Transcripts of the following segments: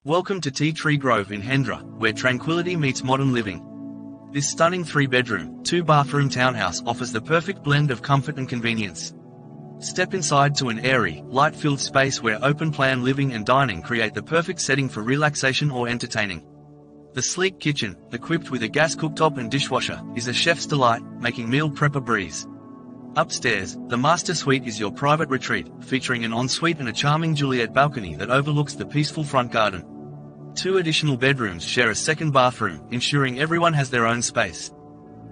Welcome to Tea Tree Grove in Hendra, where tranquility meets modern living. This stunning 3-bedroom, 2-bathroom townhouse offers the perfect blend of comfort and convenience. Step inside to an airy, light-filled space where open-plan living and dining create the perfect setting for relaxation or entertaining. The sleek kitchen, equipped with a gas cooktop and dishwasher, is a chef's delight, making meal prep a breeze. Upstairs, the master suite is your private retreat, featuring an ensuite and a charming Juliet balcony that overlooks the peaceful front garden. 2 additional bedrooms share a second bathroom, ensuring everyone has their own space.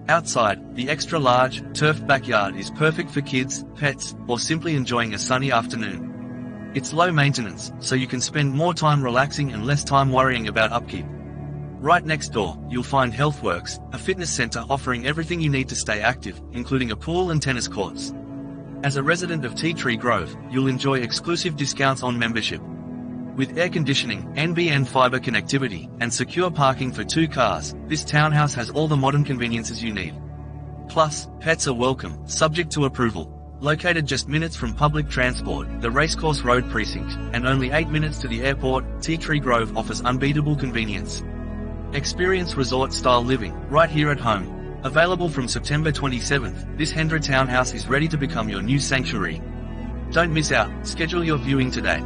Outside, the extra-large, turfed backyard is perfect for kids, pets, or simply enjoying a sunny afternoon. It's low maintenance, so you can spend more time relaxing and less time worrying about upkeep. Right next door, you'll find HealthWorks, a fitness center offering everything you need to stay active, including a pool and tennis courts. As a resident of Tea Tree Grove, you'll enjoy exclusive discounts on membership. With air conditioning, NBN fiber connectivity, and secure parking for 2 cars, this townhouse has all the modern conveniences you need. Plus, pets are welcome, subject to approval. Located just minutes from public transport, the Racecourse Road precinct, and only 8 minutes to the airport, Tea Tree Grove offers unbeatable convenience. Experience resort-style living, right here at home. Available from September 27th, this Hendra townhouse is ready to become your new sanctuary. Don't miss out, schedule your viewing today.